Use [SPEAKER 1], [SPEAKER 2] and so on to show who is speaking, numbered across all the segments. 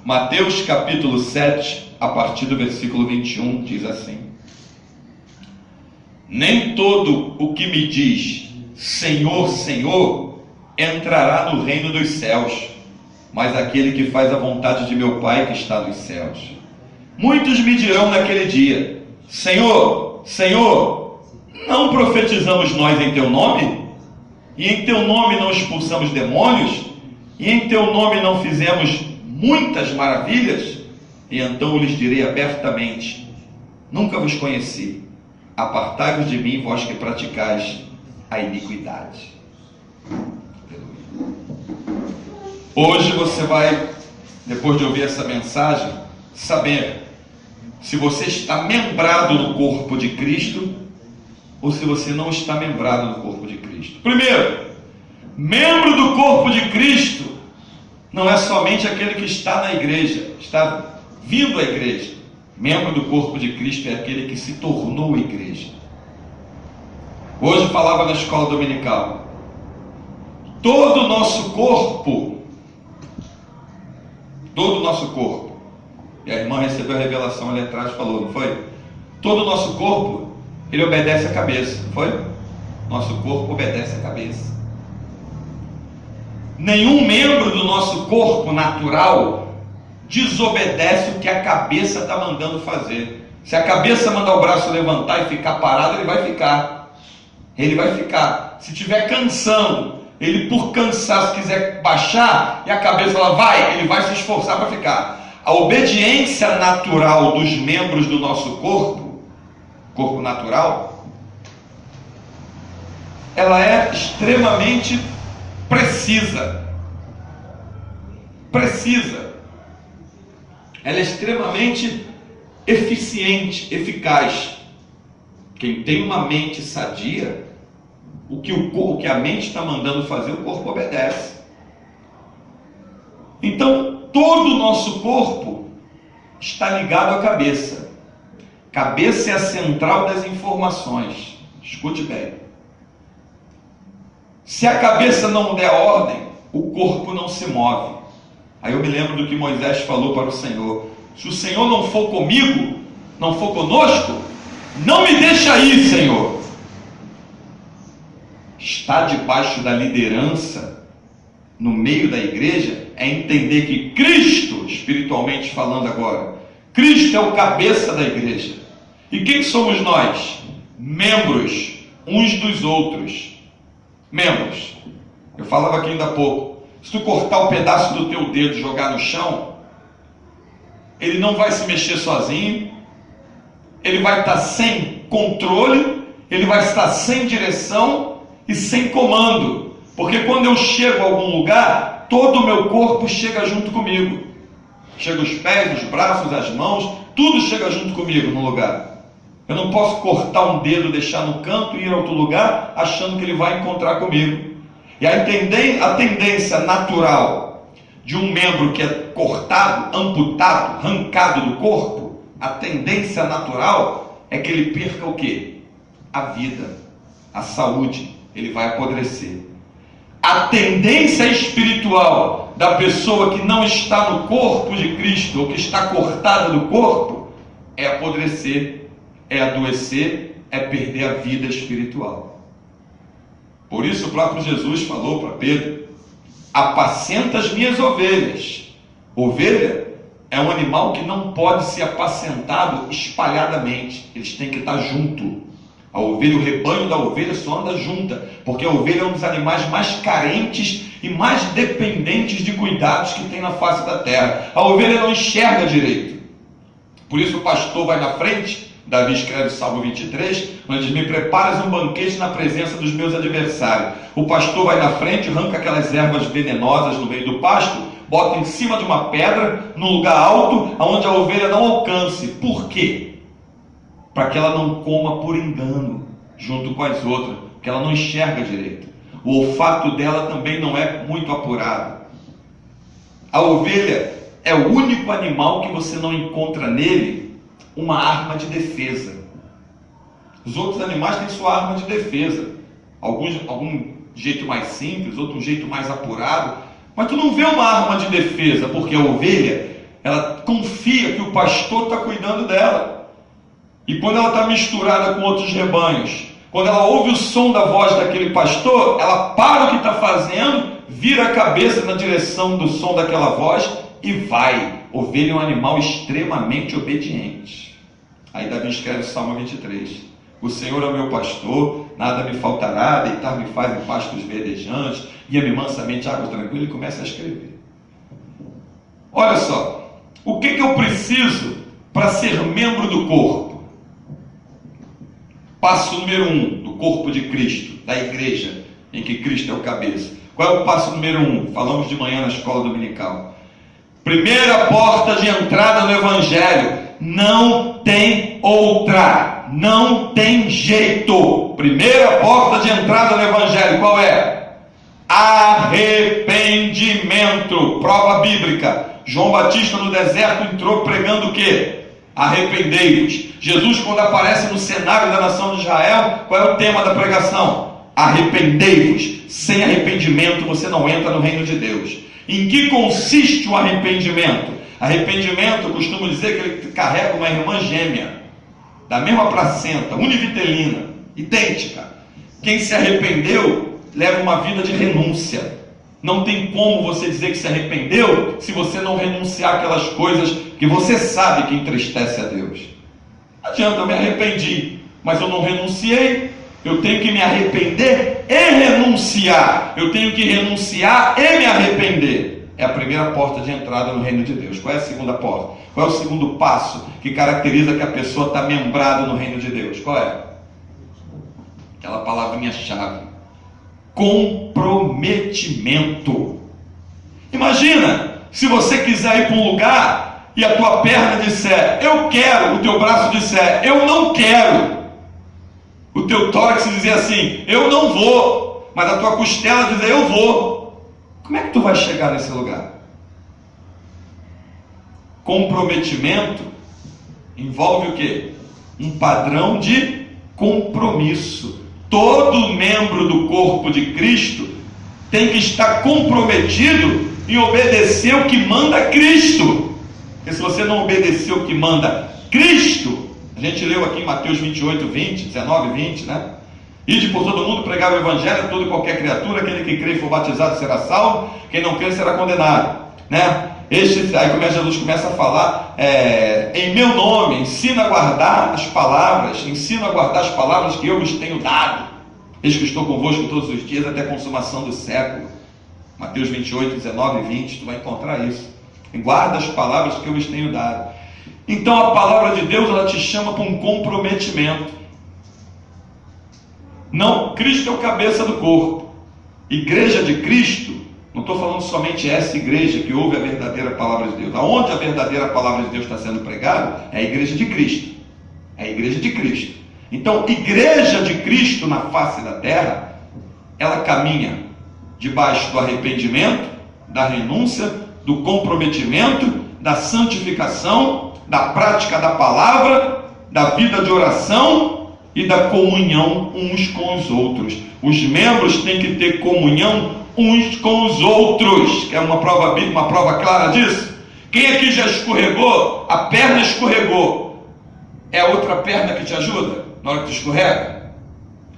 [SPEAKER 1] Mateus capítulo 7, a partir do versículo 21, diz assim: Nem todo o que me diz Senhor, Senhor, entrará no reino dos céus, mas aquele que faz a vontade de meu Pai que está nos céus. Muitos me dirão naquele dia: Senhor, Senhor, não profetizamos nós em teu nome? E em teu nome não expulsamos demônios? E em teu nome não fizemos muitas maravilhas? E então eu lhes direi abertamente: nunca vos conheci. Apartai-vos de mim, vós que praticais a iniquidade. Hoje você vai, depois de ouvir essa mensagem, saber se você está membrado no corpo de Cristo ou se você não está membrado no corpo de Cristo. Primeiro, membro do corpo de Cristo não é somente aquele que está na igreja, está vindo à igreja. Membro do corpo de Cristo é aquele que se tornou igreja. Hoje falava na escola dominical, todo o nosso corpo, e a irmã recebeu a revelação ali atrás e falou, não foi? Todo o nosso corpo, ele obedece à cabeça, não foi? Nosso corpo obedece à cabeça. Nenhum membro do nosso corpo natural desobedece o que a cabeça está mandando fazer. Se a cabeça mandar o braço levantar e ficar parado, ele vai ficar. Ele vai ficar. Se estiver cansando, ele por cansaço quiser baixar, e a cabeça ela vai, ele vai se esforçar para ficar. A obediência natural dos membros do nosso corpo natural, ela é extremamente precisa. Ela é extremamente eficiente, eficaz. Quem tem uma mente sadia, o que a mente está mandando fazer, o corpo obedece. Então, todo o nosso corpo está ligado à cabeça. Cabeça é a central das informações. Escute bem. Se a cabeça não der ordem, o corpo não se move. Aí eu me lembro do que Moisés falou para o Senhor: se o Senhor não for comigo, não for conosco, não me deixa ir, Senhor. Estar debaixo da liderança, no meio da igreja, é entender que Cristo, espiritualmente falando agora, Cristo é o cabeça da igreja. E quem somos nós? Membros uns dos outros. Membros. Eu falava aqui ainda há pouco, se tu cortar um pedaço do teu dedo e jogar no chão, ele não vai se mexer sozinho, ele vai estar sem controle, ele vai estar sem direção e sem comando, porque quando eu chego a algum lugar, todo o meu corpo chega junto comigo, chega os pés, os braços, as mãos, tudo chega junto comigo no lugar. Eu não posso cortar um dedo, deixar no canto e ir a outro lugar achando que ele vai encontrar comigo. E a tendência natural de um membro que é cortado, amputado, arrancado do corpo, a tendência natural é que ele perca o quê? A vida, a saúde, ele vai apodrecer. A tendência espiritual da pessoa que não está no corpo de Cristo, ou que está cortada do corpo, é apodrecer, é adoecer, é perder a vida espiritual. Por isso o próprio Jesus falou para Pedro: apacenta as minhas ovelhas. Ovelha é um animal que não pode ser apacentado espalhadamente, eles têm que estar junto. A ovelha, o rebanho da ovelha só anda junta, porque a ovelha é um dos animais mais carentes e mais dependentes de cuidados que tem na face da terra. A ovelha não enxerga direito. Por isso o pastor vai na frente. Davi escreve o Salmo 23, onde diz: me preparas um banquete na presença dos meus adversários. O pastor vai na frente, arranca aquelas ervas venenosas no meio do pasto, bota em cima de uma pedra, num lugar alto, onde a ovelha não alcance. Por quê? Para que ela não coma por engano, junto com as outras, porque ela não enxerga direito. O olfato dela também não é muito apurado. A ovelha é o único animal que você não encontra nele uma arma de defesa. Os outros animais têm sua arma de defesa, algum jeito mais simples, outro jeito mais apurado, Mas tu não vê uma arma de defesa, porque a ovelha, ela confia que o pastor está cuidando dela. E quando ela está misturada com outros rebanhos, quando ela ouve o som da voz daquele pastor, ela para o que está fazendo, vira a cabeça na direção do som daquela voz e vai. Ovelha é um animal extremamente obediente. Aí Davi escreve o Salmo 23. O Senhor é o meu pastor, nada me faltará, deitar-me faz em pastos verdejantes, guia-me mansamente a água tranquila, e começa a escrever. Olha só, o que eu preciso para ser membro do corpo? Passo número 1 do corpo de Cristo, da igreja em que Cristo é o cabeça. Qual é o passo número 1? Falamos de manhã na escola dominical. Primeira porta de entrada no Evangelho. Não tem outra. Não tem jeito. Primeira porta de entrada no Evangelho. Qual é? Arrependimento. Prova bíblica. João Batista no deserto entrou pregando o quê? Arrependei-vos. Jesus, quando aparece no cenário da nação de Israel, qual é o tema da pregação? Arrependei-vos. Sem arrependimento você não entra no reino de Deus. Em que consiste o arrependimento? Arrependimento, eu costumo dizer que ele carrega uma irmã gêmea, da mesma placenta, univitelina, idêntica. Quem se arrependeu leva uma vida de renúncia. Não tem como você dizer que se arrependeu se você não renunciar aquelas coisas que você sabe que entristece a Deus. Não adianta, eu me arrependi, mas eu não renunciei. Eu tenho que me arrepender e renunciar. Eu tenho que renunciar e me arrepender. É a primeira porta de entrada no reino de Deus. Qual é a segunda porta? Qual é o segundo passo que caracteriza que a pessoa está membrada no reino de Deus? Qual é? Aquela palavrinha-chave. Comprometimento. Imagina, se você quiser ir para um lugar e a tua perna disser, eu quero, o teu braço disser, eu não quero. O teu tórax dizer assim, eu não vou, mas a tua costela dizer, eu vou. Como é que tu vai chegar nesse lugar? Comprometimento envolve o quê? Um padrão de compromisso. Todo membro do corpo de Cristo tem que estar comprometido em obedecer o que manda Cristo. Porque se você não obedecer o que manda Cristo, a gente leu aqui em Mateus 28, 20, 19 e 20, né? Ide por todo mundo, pregar o Evangelho a toda e qualquer criatura, aquele que crê e for batizado será salvo, quem não crê será condenado, né? Aí Jesus começa a falar, em meu nome, ensina a guardar as palavras que eu vos tenho dado. Eis que estou convosco todos os dias até a consumação do século. Mateus 28, 19 e 20, tu vai encontrar isso. Guarda as palavras que eu vos tenho dado. Então a palavra de Deus, ela te chama para um comprometimento. Não, Cristo é o cabeça do corpo. Igreja de Cristo, não estou falando somente essa igreja que ouve a verdadeira palavra de Deus. Aonde a verdadeira palavra de Deus está sendo pregada, é a igreja de Cristo. É a igreja de Cristo. Então, igreja de Cristo na face da terra, ela caminha debaixo do arrependimento, da renúncia, do comprometimento, da santificação, da prática da palavra, da vida de oração e da comunhão uns com os outros. Os membros têm que ter comunhão uns com os outros. Quer uma prova clara disso? Quem aqui já escorregou? A perna escorregou. É a outra perna que te ajuda na hora que tu escorrega?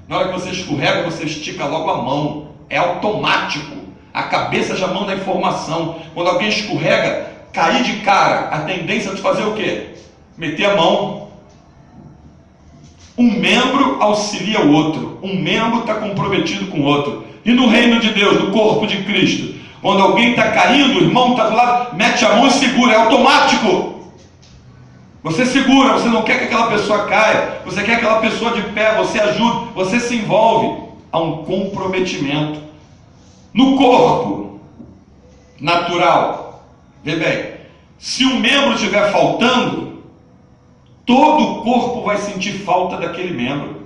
[SPEAKER 1] Na hora que você escorrega, você estica logo a mão. É automático. A cabeça já manda a informação. Quando alguém escorrega, cair de cara, a tendência é de fazer o quê? Meter a mão. Um membro auxilia o outro. Um membro está comprometido com o outro. E no reino de Deus, no corpo de Cristo, quando alguém está caindo, o irmão está do lado, mete a mão e segura. É automático. Você segura, você não quer que aquela pessoa caia. Você quer aquela pessoa de pé, você ajuda, você se envolve. Há um comprometimento. No corpo natural, vê bem, se um membro estiver faltando, todo o corpo vai sentir falta daquele membro.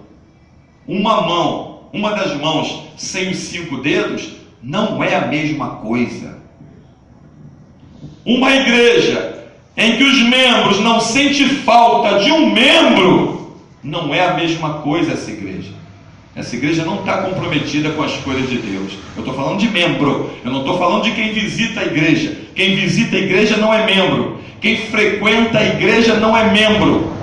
[SPEAKER 1] Uma das mãos sem os 5 dedos, não é a mesma coisa. Uma igreja em que os membros não sentem falta de um membro, não é a mesma coisa essa igreja. Essa igreja não está comprometida com as coisas de Deus. Eu estou falando de membro. Eu não estou falando de quem visita a igreja. Quem visita a igreja não é membro. Quem frequenta a igreja não é membro.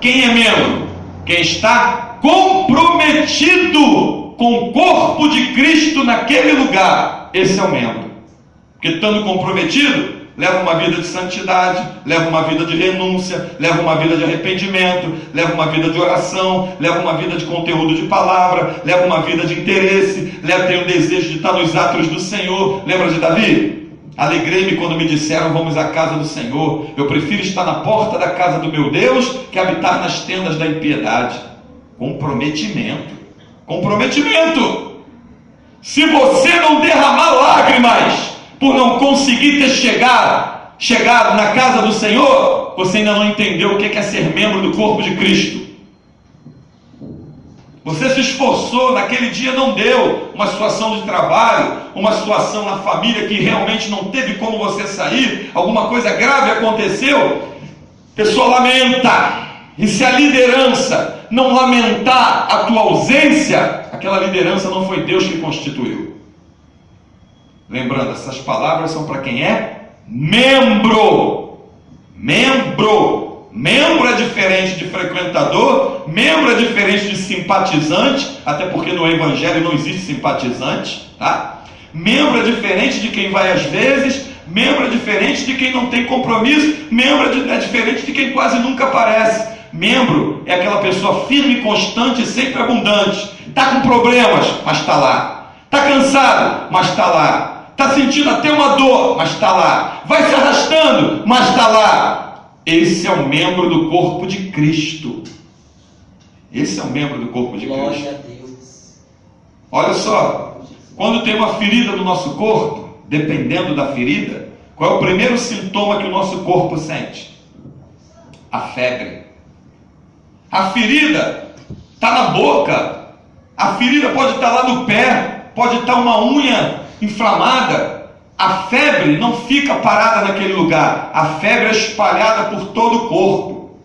[SPEAKER 1] Quem é membro? Quem está comprometido com o corpo de Cristo naquele lugar. Esse é o membro. Porque estando comprometido, leva uma vida de santidade, leva uma vida de renúncia, leva uma vida de arrependimento, leva uma vida de oração, leva uma vida de conteúdo de palavra, leva uma vida de interesse, tem o desejo de estar nos atos do Senhor. Lembra de Davi? Alegrei-me quando me disseram, vamos à casa do Senhor. Eu prefiro estar na porta da casa do meu Deus que habitar nas tendas da impiedade. Comprometimento. Comprometimento. Se você não derramar lágrimas por não conseguir ter chegado na casa do Senhor, você ainda não entendeu o que é ser membro do corpo de Cristo. Você se esforçou, naquele dia não deu, uma situação de trabalho, uma situação na família que realmente não teve como você sair, alguma coisa grave aconteceu, a pessoa lamenta. E se a liderança não lamentar a tua ausência, aquela liderança não foi Deus que constituiu. Lembrando, essas palavras são para quem é membro. Membro. Membro é diferente de frequentador, membro é diferente de simpatizante, até porque no Evangelho não existe simpatizante, tá? Membro é diferente de quem vai às vezes, membro é diferente de quem não tem compromisso, membro é diferente de quem quase nunca aparece. Membro é aquela pessoa firme, constante e sempre abundante. Está com problemas, mas está lá. Está cansado, mas está lá. Está sentindo até uma dor, mas está lá. Vai se arrastando, mas está lá. Esse é o membro do corpo de Cristo. Esse é o membro do corpo de Cristo.
[SPEAKER 2] Glória a Deus.
[SPEAKER 1] Olha só, quando tem uma ferida no nosso corpo, dependendo da ferida, qual é o primeiro sintoma que o nosso corpo sente? A febre. A ferida está na boca. A ferida pode estar lá no pé, pode estar uma unha inflamada. A febre não fica parada naquele lugar. A febre é espalhada por todo o corpo.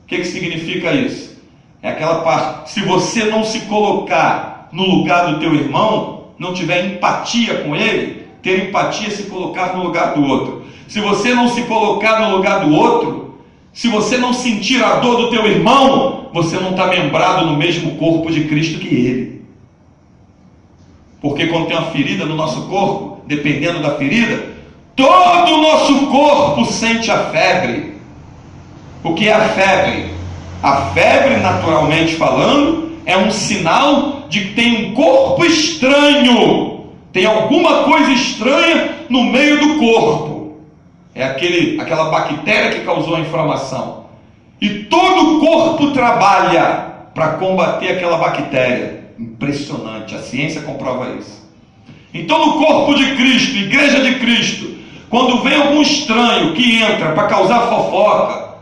[SPEAKER 1] O que significa isso? É aquela parte, se você não se colocar no lugar do teu irmão, não tiver empatia com ele, ter empatia é se colocar no lugar do outro. Se você não se colocar no lugar do outro, se você não sentir a dor do teu irmão, você não está membrado no mesmo corpo de Cristo que ele. Porque quando tem uma ferida no nosso corpo, dependendo da ferida, todo o nosso corpo sente a febre. O que é a febre? A febre, naturalmente falando, é um sinal de que tem um corpo estranho. Tem alguma coisa estranha no meio do corpo. É aquela bactéria que causou a inflamação. E todo o corpo trabalha para combater aquela bactéria. Impressionante, a ciência comprova isso. Então no corpo de Cristo, igreja de Cristo, quando vem algum estranho que entra para causar fofoca,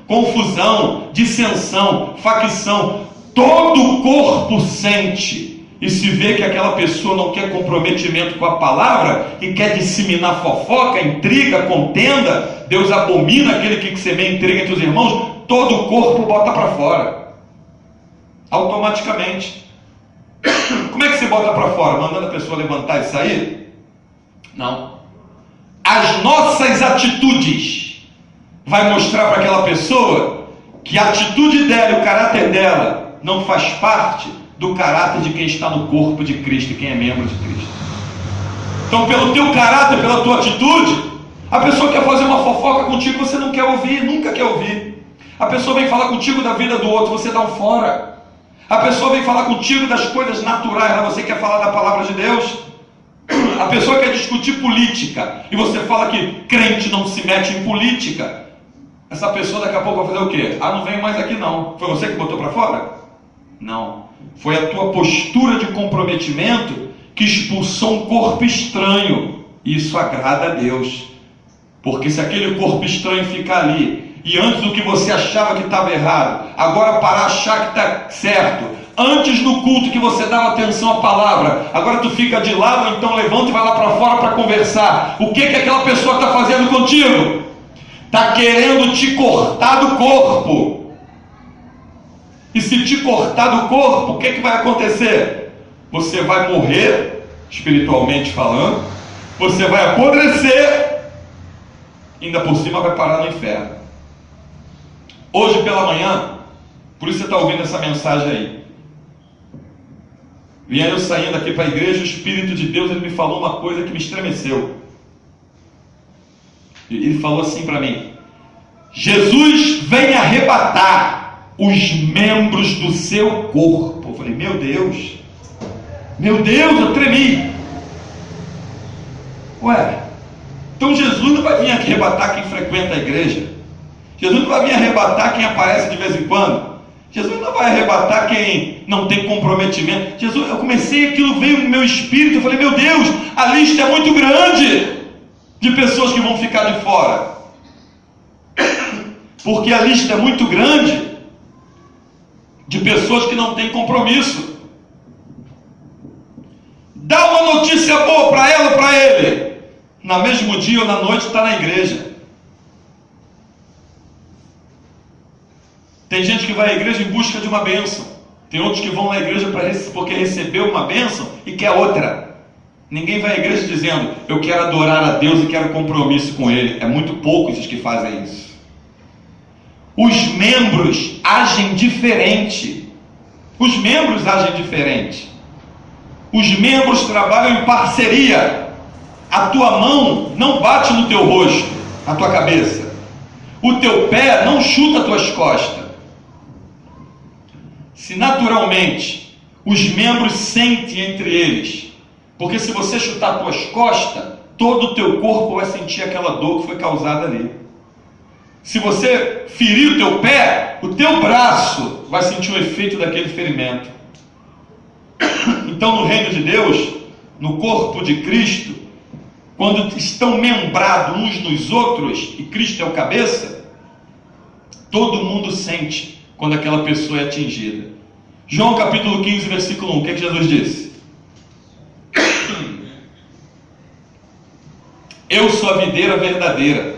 [SPEAKER 1] confusão, dissensão, facção, todo o corpo sente e se vê que aquela pessoa não quer comprometimento com a palavra e quer disseminar fofoca, intriga, contenda. Deus abomina aquele que semeia intriga entre os irmãos. Todo o corpo bota para fora automaticamente. Como é que se bota para fora? Mandando a pessoa levantar e sair? Não. As nossas atitudes vai mostrar para aquela pessoa que a atitude dela e o caráter dela não faz parte do caráter de quem está no corpo de Cristo, quem é membro de Cristo. Então, pelo teu caráter, pela tua atitude, a pessoa quer fazer uma fofoca contigo, você não quer ouvir, nunca quer ouvir. A pessoa vem falar contigo da vida do outro, você dá um fora. A pessoa vem falar contigo das coisas naturais, mas você quer falar da palavra de Deus. A pessoa quer discutir política, e você fala que crente não se mete em política. Essa pessoa daqui a pouco vai fazer o quê? Ah, não venho mais aqui não. Foi você que botou para fora? Não. Foi a tua postura de comprometimento que expulsou um corpo estranho. Isso agrada a Deus. Porque se aquele corpo estranho ficar ali, e antes do que você achava que estava errado, agora parar a achar que está certo, antes no culto que você dava atenção à palavra, agora tu fica de lado, então levanta e vai lá para fora para conversar. O que aquela pessoa está fazendo contigo? Está querendo te cortar do corpo. E se te cortar do corpo, o que vai acontecer? Você vai morrer, espiritualmente falando, você vai apodrecer, ainda por cima vai parar no inferno. Hoje pela manhã, por isso você está ouvindo essa mensagem aí. Vieram eu saindo aqui para a igreja, o Espírito de Deus, ele me falou uma coisa que me estremeceu. Ele falou assim para mim: Jesus vem arrebatar os membros do seu corpo. Eu falei, meu Deus, eu tremi. Ué, então Jesus não vai vir aqui arrebatar quem frequenta a igreja. Jesus não vai vir arrebatar quem aparece de vez em quando. Jesus não vai arrebatar quem não tem comprometimento. Eu comecei, aquilo veio no meu espírito, eu falei, meu Deus, a lista é muito grande de pessoas que vão ficar de fora. Porque a lista é muito grande de pessoas que não têm compromisso. Dá uma notícia boa para ela ou para ele, no mesmo dia ou na noite está na igreja. Tem gente que vai à igreja em busca de uma bênção. Tem outros que vão na igreja porque recebeu uma bênção e quer outra. Ninguém vai à igreja dizendo, eu quero adorar a Deus e quero compromisso com Ele. É muito poucos os que fazem isso. Os membros agem diferente. Os membros agem diferente. Os membros trabalham em parceria. A tua mão não bate no teu rosto, na tua cabeça. O teu pé não chuta as tuas costas. Se naturalmente os membros sentem entre eles, porque se você chutar as tuas costas, todo o teu corpo vai sentir aquela dor que foi causada ali. Se você ferir o teu pé, o teu braço vai sentir o efeito daquele ferimento. Então no reino de Deus, no corpo de Cristo, quando estão membrados uns nos outros, e Cristo é o cabeça, todo mundo sente quando aquela pessoa é atingida. João capítulo 15, versículo 1, o que Jesus disse? Eu sou a videira verdadeira,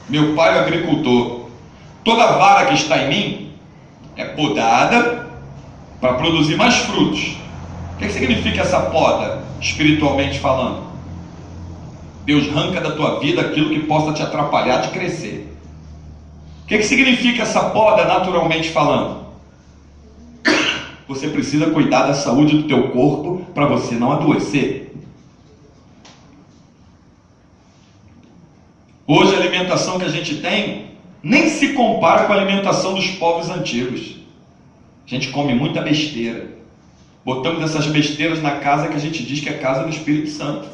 [SPEAKER 1] meu pai é o agricultor. Toda vara que está em mim é podada para produzir mais frutos. O que significa essa poda, espiritualmente falando? Deus arranca da tua vida aquilo que possa te atrapalhar de crescer. O que significa essa poda, naturalmente falando? Você precisa cuidar da saúde do teu corpo para você não adoecer. Hoje a alimentação que a gente tem nem se compara com a alimentação dos povos antigos. A gente come muita besteira. Botamos essas besteiras na casa que a gente diz que é a casa do Espírito Santo.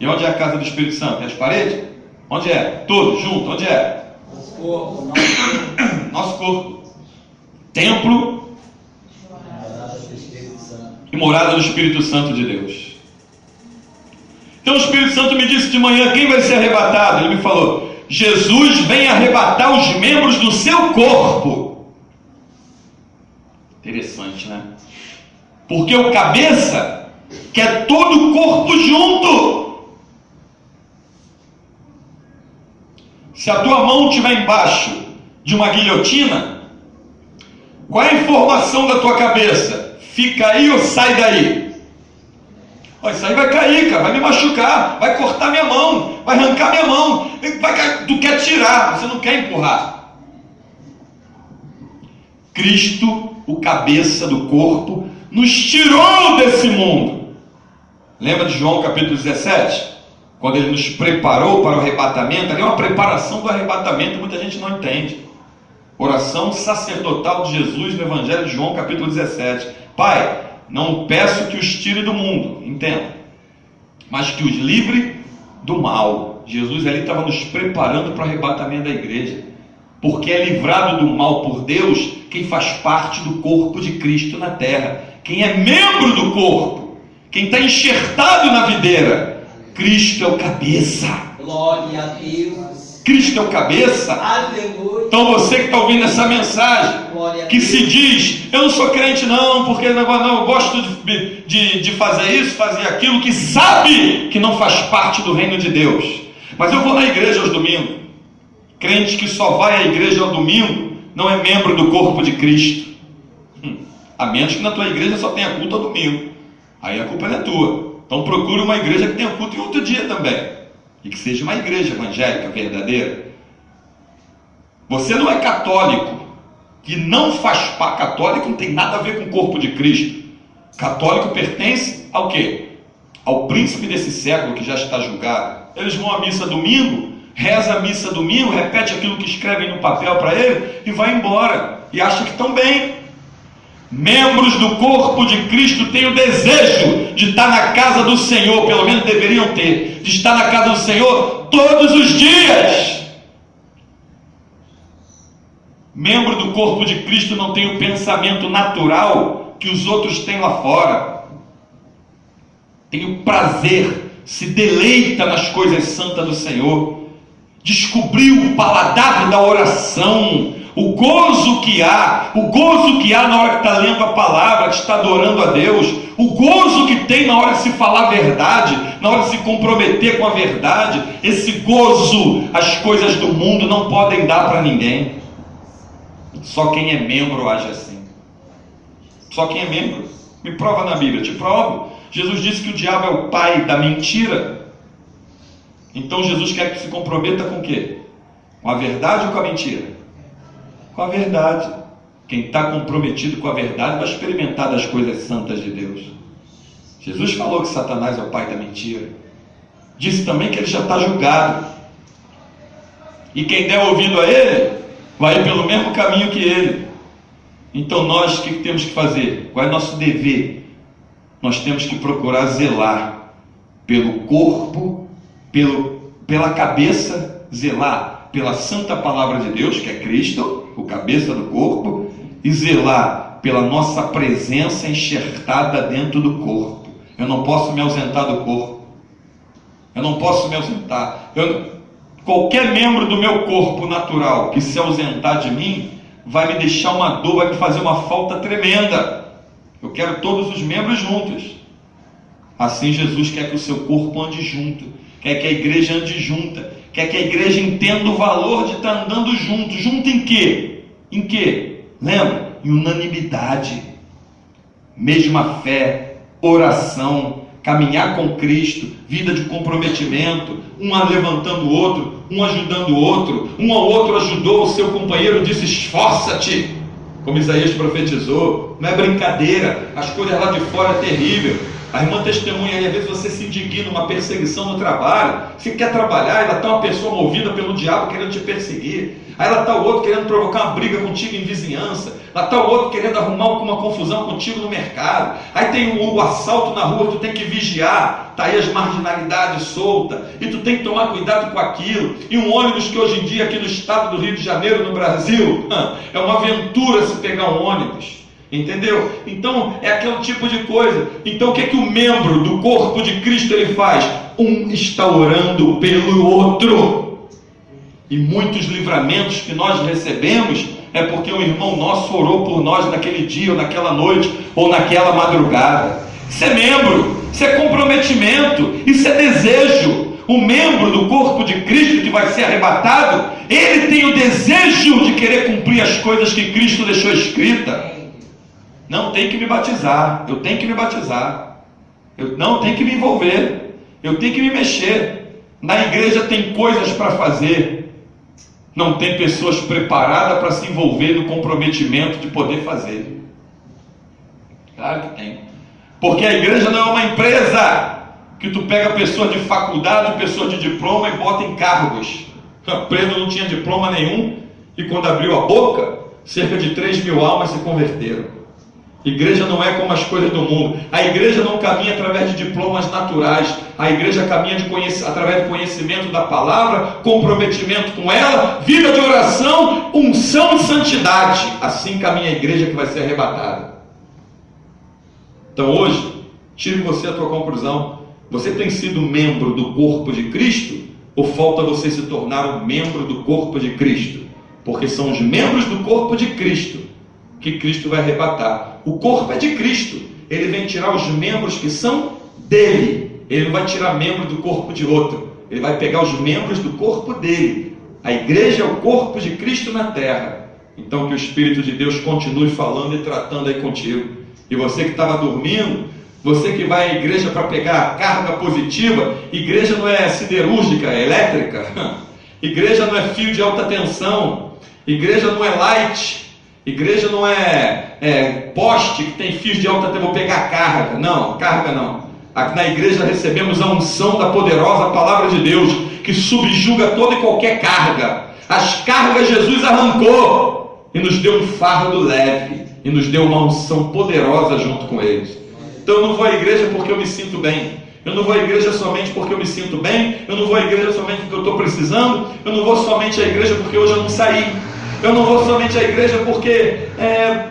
[SPEAKER 1] E onde é a casa do Espírito Santo? É as paredes? Onde é? Tudo junto, onde é?
[SPEAKER 2] Nosso corpo.
[SPEAKER 1] Nosso corpo. Templo e morada do Espírito Santo de Deus. Então o Espírito Santo me disse de manhã, quem vai ser arrebatado? Ele me falou, Jesus vem arrebatar os membros do seu corpo. Interessante, né? Porque o cabeça quer todo o corpo junto. Se a tua mão estiver embaixo de uma guilhotina, qual é a informação da tua cabeça? Fica aí ou sai daí? Isso aí vai cair, cara, vai me machucar, vai cortar minha mão, vai arrancar minha mão, tu quer tirar, você não quer empurrar. Cristo, o cabeça do corpo, nos tirou desse mundo. Lembra de João capítulo 17? Quando ele nos preparou para o arrebatamento, ali é uma preparação do arrebatamento, muita gente não entende. Oração sacerdotal de Jesus no Evangelho de João capítulo 17. Pai, não peço que os tire do mundo, entenda, mas que os livre do mal. Jesus ali estava nos preparando para o arrebatamento da igreja, porque é livrado do mal por Deus quem faz parte do corpo de Cristo na terra, quem é membro do corpo, quem está enxertado na videira. Cristo é o cabeça.
[SPEAKER 2] Glória a Deus.
[SPEAKER 1] Cristo é o cabeça.
[SPEAKER 2] Aleluia.
[SPEAKER 1] Então você que está ouvindo essa mensagem, que se diz, eu não sou crente não, porque não, eu gosto de fazer isso, fazer aquilo, que sabe que não faz parte do reino de Deus, mas eu vou na igreja aos domingos. Crente que só vai à igreja ao domingo não é membro do corpo de Cristo. A menos que na tua igreja só tenha culto ao domingo. Aí a culpa não é tua. Então procura uma igreja que tenha culto em outro dia também. E que seja uma igreja evangélica verdadeira. Você não é católico. Que não faz parte. Católico não tem nada a ver com o corpo de Cristo. Católico pertence ao quê? Ao príncipe desse século que já está julgado. Eles vão à missa domingo, reza a missa domingo, repete aquilo que escrevem no papel para ele e vai embora. E acha que estão bem. Membros do corpo de Cristo têm o desejo de estar na casa do Senhor, pelo menos deveriam ter, de estar na casa do Senhor todos os dias. Membro do corpo de Cristo não tem o pensamento natural que os outros têm lá fora. Tem o prazer, se deleita nas coisas santas do Senhor. Descobriu o paladar da oração, o gozo que há na hora que está lendo a palavra, que está adorando a Deus, o gozo que tem na hora de se falar a verdade, na hora de se comprometer com a verdade. Esse gozo, as coisas do mundo não podem dar para ninguém. Só quem é membro age assim. Só quem é membro. Me prova na Bíblia, te provo. Jesus disse que o diabo é o pai da mentira. Então Jesus quer que se comprometa com o quê? Com a verdade ou com a mentira? Com a verdade. Quem está comprometido com a verdade vai experimentar das coisas santas de Deus. Jesus falou que Satanás é o pai da mentira. Disse também que ele já está julgado. E quem der ouvido a ele, vai ir pelo mesmo caminho que ele. Então nós, o que temos que fazer? Qual é o nosso dever? Nós temos que procurar zelar pelo corpo, pela cabeça, zelar pela santa palavra de Deus, que é Cristo, o cabeça do corpo, e zelar pela nossa presença enxertada dentro do corpo. Eu não posso me ausentar do corpo. Eu não posso me ausentar. Qualquer membro do meu corpo natural que se ausentar de mim, vai me deixar uma dor, vai me fazer uma falta tremenda. Eu quero todos os membros juntos. Assim Jesus quer que o seu corpo ande junto, quer que a igreja ande junta, quer que a igreja entenda o valor de estar andando junto. Junto em quê? Em quê? Lembra? Em unanimidade, mesma fé, oração, caminhar com Cristo, vida de comprometimento, um levantando o outro, um ajudando o outro, um ao outro ajudou o seu companheiro, disse: esforça-te, como Isaías profetizou. Não é brincadeira, as coisas lá de fora é terrível. A irmã testemunha aí, às vezes você se indigna, uma perseguição no trabalho, você quer trabalhar, ainda está uma pessoa movida pelo diabo querendo te perseguir, aí lá está o outro querendo provocar uma briga contigo em vizinhança, lá está o outro querendo arrumar uma confusão contigo no mercado, aí tem o assalto na rua, tu tem que vigiar, está aí as marginalidades soltas, e tu tem que tomar cuidado com aquilo, e um ônibus que hoje em dia aqui no estado do Rio de Janeiro, no Brasil, é uma aventura se pegar um ônibus. Entendeu? Então é aquele tipo de coisa. Então o que é que o membro do corpo de Cristo ele faz? Um está orando pelo outro. E muitos livramentos que nós recebemos é porque um irmão nosso orou por nós naquele dia, ou naquela noite, ou naquela madrugada. Isso é membro, isso é comprometimento, isso é desejo. O membro do corpo de Cristo que vai ser arrebatado, ele tem o desejo de querer cumprir as coisas que Cristo deixou escrita. Não tem que me batizar, eu tenho que me batizar, eu não tenho que me envolver, eu tenho que me mexer. Na igreja tem coisas para fazer, não tem pessoas preparadas para se envolver no comprometimento de poder fazer. Claro que tem, porque a igreja não é uma empresa que tu pega pessoas de faculdade, pessoas de diploma e bota em cargos. Pedro não tinha diploma nenhum e quando abriu a boca, cerca de 3.000 almas se converteram. Igreja não é como as coisas do mundo. A igreja não caminha através de diplomas naturais. A igreja caminha através do conhecimento da palavra, comprometimento com ela, vida de oração, unção e santidade. Assim caminha a igreja que vai ser arrebatada. Então hoje, tire você a tua conclusão. Você tem sido membro do corpo de Cristo? Ou falta você se tornar um membro do corpo de Cristo? Porque são os membros do corpo de Cristo que Cristo vai arrebatar. O corpo é de Cristo. Ele vem tirar os membros que são dele. Ele não vai tirar membro do corpo de outro. Ele vai pegar os membros do corpo dele. A igreja é o corpo de Cristo na terra. Então que o Espírito de Deus continue falando e tratando aí contigo. E você que estava dormindo, você que vai à igreja para pegar a carga positiva, igreja não é siderúrgica, é elétrica. Igreja não é fio de alta tensão. Igreja não é light. Igreja não é poste que tem fios de alta tensão. Vou pegar carga. Não, carga não. Aqui na igreja recebemos a unção da poderosa palavra de Deus, que subjuga toda e qualquer carga. As cargas Jesus arrancou e nos deu um fardo leve, e nos deu uma unção poderosa junto com eles. Então eu não vou à igreja porque eu me sinto bem. Eu não vou à igreja somente porque eu me sinto bem. Eu não vou à igreja somente porque eu estou precisando. Eu não vou somente à igreja porque hoje eu não saí. Eu não vou somente à igreja porque,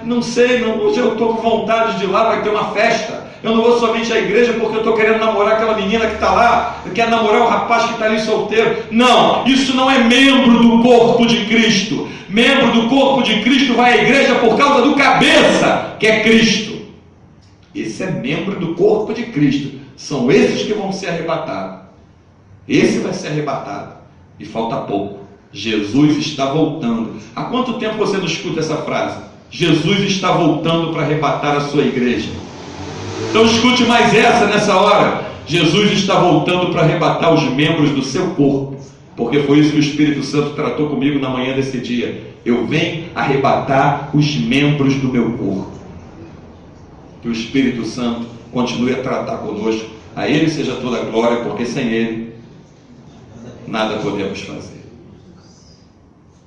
[SPEAKER 1] não sei, hoje eu estou com vontade de ir lá, vai ter uma festa. Eu não vou somente à igreja porque eu estou querendo namorar aquela menina que está lá. Eu quero namorar o rapaz que está ali solteiro. Não, isso não é membro do corpo de Cristo. Membro do corpo de Cristo vai à igreja por causa do cabeça, que é Cristo. Esse é membro do corpo de Cristo. São esses que vão ser arrebatados. Esse vai ser arrebatado. E falta pouco. Jesus está voltando. Há quanto tempo você não escuta essa frase? Jesus está voltando para arrebatar a sua igreja. Então escute mais essa nessa hora. Jesus está voltando para arrebatar os membros do seu corpo. Porque foi isso que o Espírito Santo tratou comigo na manhã desse dia. Eu venho arrebatar os membros do meu corpo. Que o Espírito Santo continue a tratar conosco. A Ele seja toda a glória, porque sem Ele nada podemos fazer.